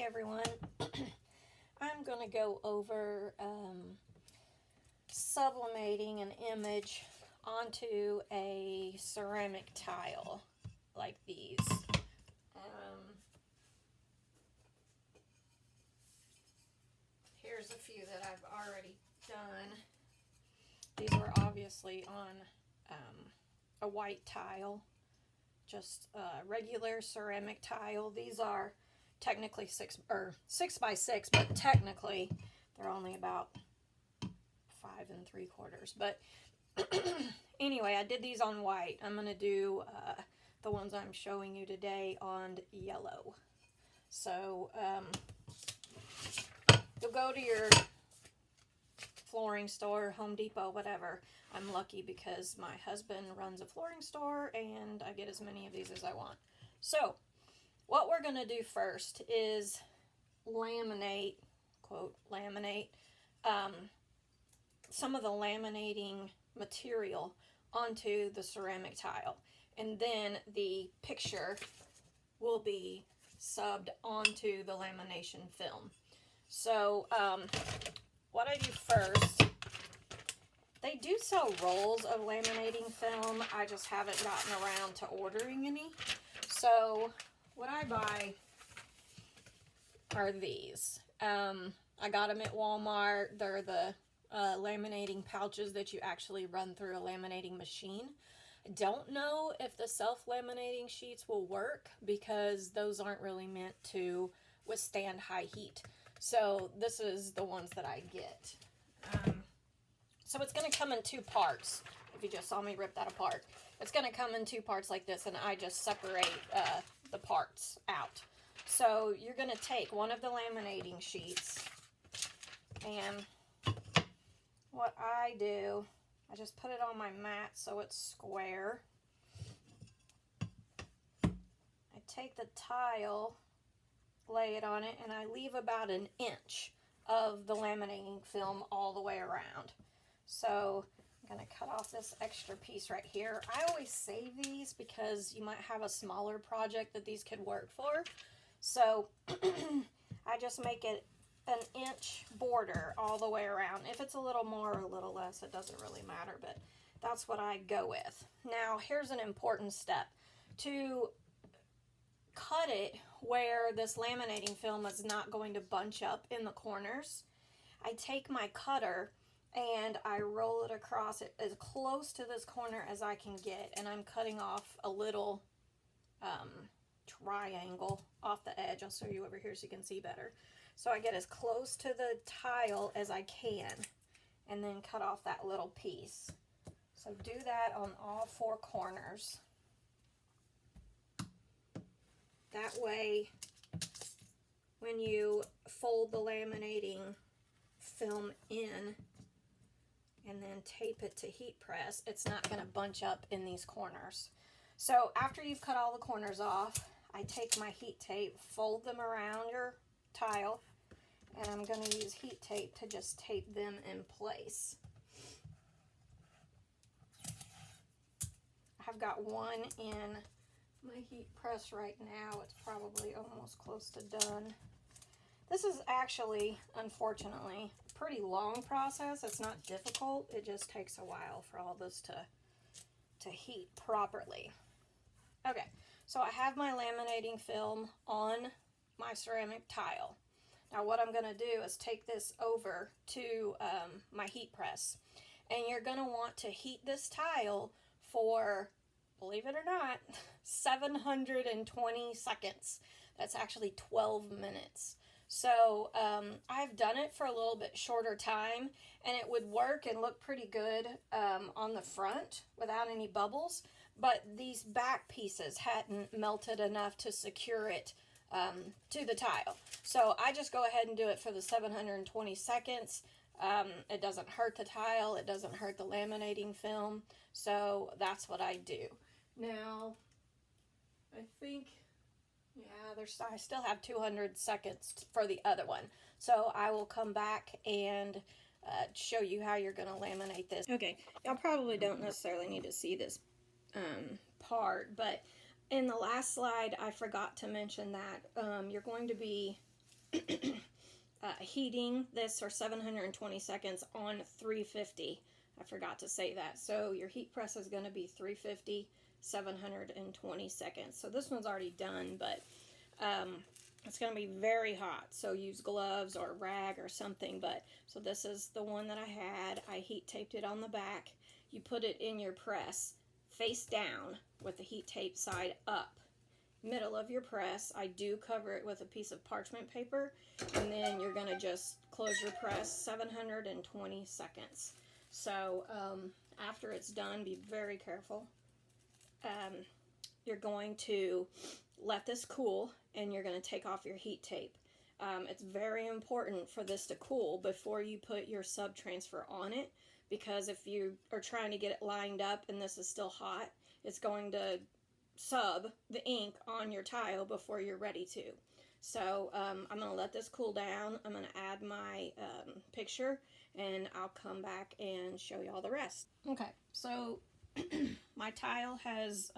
everyone. I'm going to go over sublimating an image onto a ceramic tile like these. Here's a few that I've already done. These were obviously on a white tile, just a regular ceramic tile. These are technically 6 by 6, but technically they're only about 5 3/4. But anyway, I did these on white. I'm going to do the ones I'm showing you today on yellow. So you'll go to your flooring store, Home Depot, whatever. I'm lucky because my husband runs a flooring store and I get as many of these as I want. So what we're going to do first is laminate, quote, laminate, some of the laminating material onto the ceramic tile. And then the picture will be subbed onto the lamination film. So what I do first, they do sell rolls of laminating film. I just haven't gotten around to ordering any. So what I buy are these. I got them at Walmart. They're the laminating pouches that you actually run through a laminating machine. I don't know if the self-laminating sheets will work because those aren't really meant to withstand high heat. So this is the ones that I get. So it's going to come in 2 parts. If you just saw me rip that apart, it's going to come in 2 parts like this, and I just separate the parts out. So you're going to take one of the laminating sheets, and what I do, I just put it on my mat so it's square. I take the tile, lay it on it, and I leave about 1 inch of the laminating film all the way around. So I'm going to cut off this extra piece right here. I always save these because you might have a smaller project that these could work for. So I just make it 1 inch border all the way around. If it's a little more or a little less, it doesn't really matter, but that's what I go with. Now here's an important step. To cut it where this laminating film is not going to bunch up in the corners, I take my cutter and I roll it across it as close to this corner as I can get, and I'm cutting off a little triangle off the edge. I'll show you over here so you can see better. So I get as close to the tile as I can and then cut off that little piece. So do that on all 4 corners. That way, when you fold the laminating film in and then tape it to heat press, it's not going to bunch up in these corners. So after you've cut all the corners off, I take my heat tape, fold them around your tile, and I'm going to use heat tape to just tape them in place. I've got one in my heat press right now. It's probably almost close to done. This is actually, unfortunately, a pretty long process. It's not difficult. It just takes a while for all this to heat properly. Okay, so I have my laminating film on my ceramic tile. Now what I'm going to do is take this over to my heat press. And you're going to want to heat this tile for, believe it or not, 720 seconds. That's actually 12 minutes. So I've done it for a little bit shorter time, and it would work and look pretty good on the front without any bubbles, but these back pieces hadn't melted enough to secure it to the tile. So I just go ahead and do it for the 720 seconds. It doesn't hurt the tile, it doesn't hurt the laminating film, so that's what I do. Now, I think, yeah, I still have 200 seconds for the other one. So I will come back and show you how you're going to laminate this. Okay, y'all probably don't necessarily need to see this part, but in the last slide I forgot to mention that you're going to be heating this for 720 seconds on 350. I forgot to say that. So your heat press is going to be 350, 720 seconds. So this one's already done, but it's going to be very hot. So use gloves or a rag or something. But so this is the one that I had. I heat taped it on the back. You put it in your press face down with the heat tape side up. Middle of your press, I do cover it with a piece of parchment paper, and then you're going to just close your press 720 seconds. So after it's done, be very careful. You're going to let this cool, and you're going to take off your heat tape. It's very important for this to cool before you put your sub transfer on it, because if you are trying to get it lined up and this is still hot, it's going to sub the ink on your tile before you're ready to. So I'm going to let this cool down. I'm going to add my picture, and I'll come back and show you all the rest. Okay, so my tile has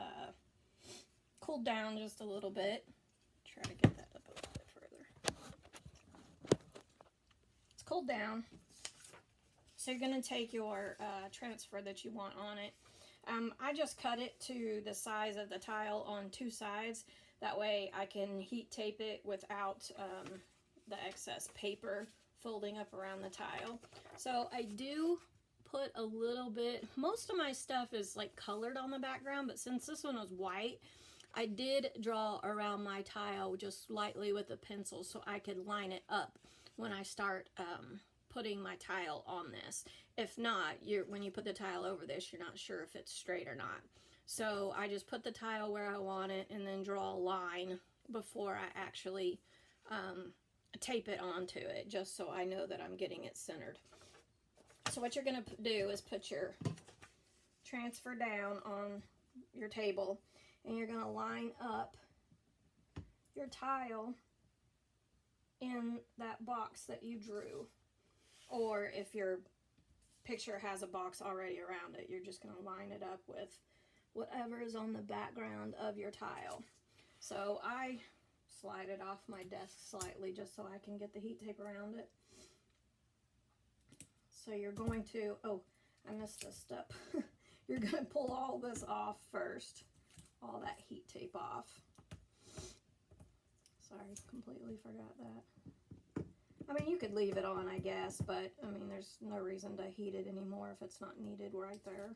cooled down just a little bit. Try to get that up a little bit further. It's cooled down. So you're going to take your transfer that you want on it. I just cut it to the size of the tile on two sides. That way I can heat tape it without the excess paper folding up around the tile. So I do put a little bit, most of my stuff is like colored on the background, but since this one was white, I did draw around my tile just lightly with a pencil so I could line it up when I start putting my tile on this. If not, when you put the tile over this, you're not sure if it's straight or not. So I just put the tile where I want it and then draw a line before I actually tape it onto it, just so I know that I'm getting it centered. So what you're going to do is put your transfer down on your table, and you're going to line up your tile in that box that you drew. Or if your picture has a box already around it, you're just going to line it up with whatever is on the background of your tile. So I slide it off my desk slightly just so I can get the heat tape around it. So you're going to, oh, I missed this step. You're going to pull all this off first, all that heat tape off. Sorry, completely forgot that. I mean, you could leave it on, I guess, but, I mean, there's no reason to heat it anymore if it's not needed right there.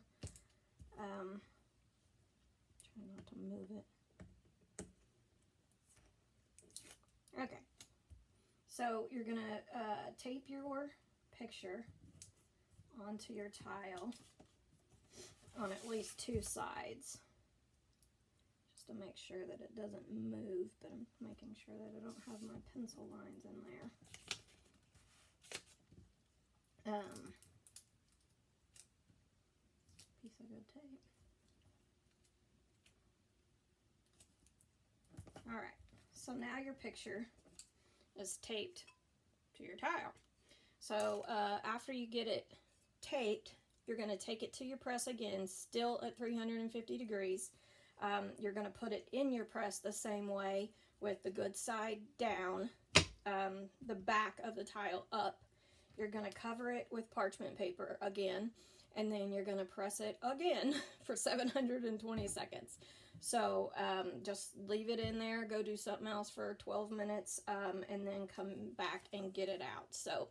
Try not to move it. Okay. So, you're going to tape your picture onto your tile on at least two sides, just to make sure that it doesn't move, but I'm making sure that I don't have my pencil lines in there. Piece of good tape. Alright, so now your picture is taped to your tile. So after you get it taped, you're going to take it to your press again, still at 350 degrees. You're going to put it in your press the same way, with the good side down, the back of the tile up. You're going to cover it with parchment paper again, and then you're going to press it again for 720 seconds. So just leave it in there, go do something else for 12 minutes, and then come back and get it out. So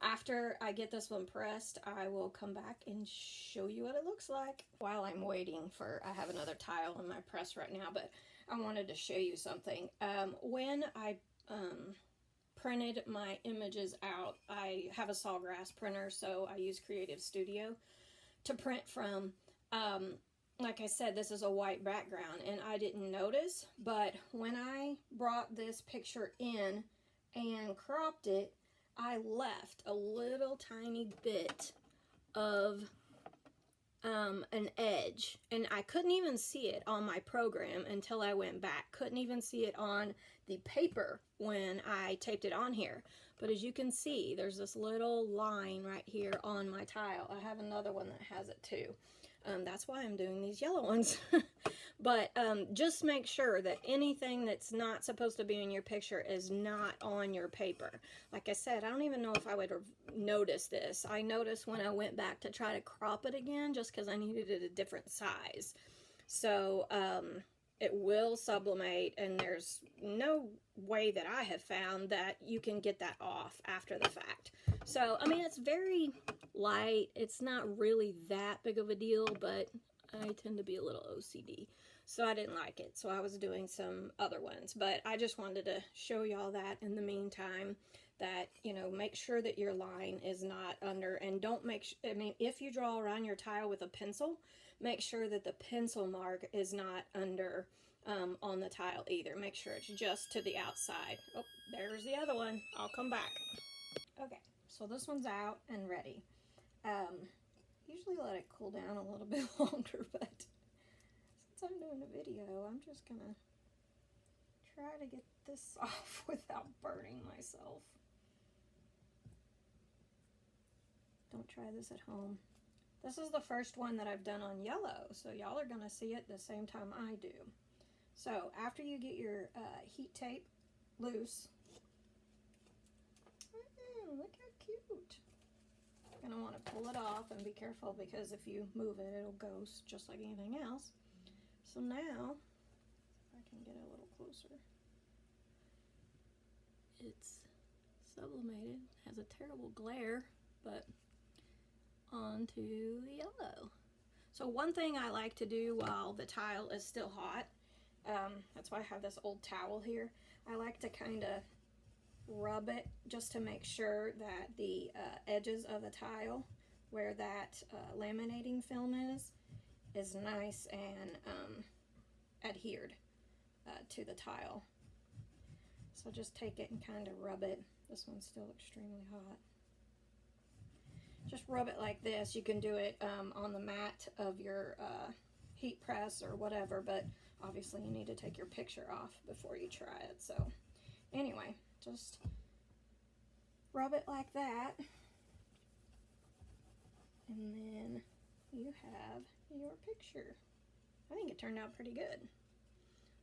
after I get this one pressed, I will come back and show you what it looks like. While I'm waiting for, I have another tile in my press right now, but I wanted to show you something. When I printed my images out, I have a Sawgrass printer, so I use Creative Studio to print from. Like I said, this is a white background, and I didn't notice, but when I brought this picture in and cropped it, I left a little tiny bit of an edge, and I couldn't even see it on my program until I went back. Couldn't even see it on the paper when I taped it on here. But as you can see, there's this little line right here on my tile. I have another one that has it too. That's why I'm doing these yellow ones. But just make sure that anything that's not supposed to be in your picture is not on your paper. Like I said, I don't even know if I would have noticed this. I noticed when I went back to try to crop it again, just because I needed it a different size. So it will sublimate, and there's no way that I have found that you can get that off after the fact. So, I mean, it's very light. It's not really that big of a deal, but I tend to be a little OCD. So I didn't like it. So I was doing some other ones. But I just wanted to show y'all that in the meantime, that, you know, make sure that your line is not under, and don't make, I mean, if you draw around your tile with a pencil, make sure that the pencil mark is not under on the tile either. Make sure it's just to the outside. Oh, there's the other one. I'll come back. Okay, so this one's out and ready. Usually let it cool down a little bit longer, but since I'm doing a video, I'm just gonna try to get this off without burning myself. Don't try this at home. This is the first one that I've done on yellow, so y'all are gonna see it the same time I do. So after you get your heat tape loose, look how cute. You're gonna want to pull it off and be careful, because if you move it, it'll go just like anything else. So now, if I can get it a little closer, it's sublimated, has a terrible glare, but onto the yellow. So one thing I like to do while the tile is still hot, that's why I have this old towel here, I like to kind of rub it just to make sure that the edges of the tile where that laminating film is nice and adhered to the tile. So just take it and kind of rub it. This one's still extremely hot. Just rub it like this. You can do it on the mat of your heat press or whatever, but obviously you need to take your picture off before you try it. So anyway, just rub it like that, and then you have your picture. I think it turned out pretty good.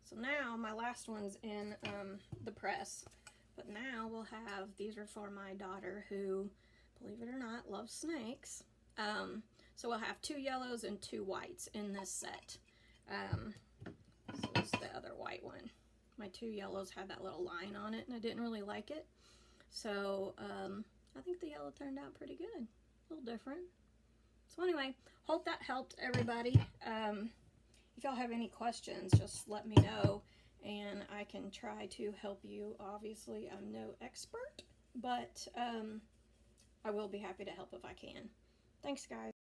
So now my last one's in the press, but now we'll have, these are for my daughter who, believe it or not, loves snakes. So we'll have 2 yellows and 2 whites in this set. So this is the other white one. My 2 yellows had that little line on it, and I didn't really like it. So I think the yellow turned out pretty good. A little different. So anyway, hope that helped everybody. If y'all have any questions, just let me know, and I can try to help you. Obviously, I'm no expert, but I will be happy to help if I can. Thanks, guys.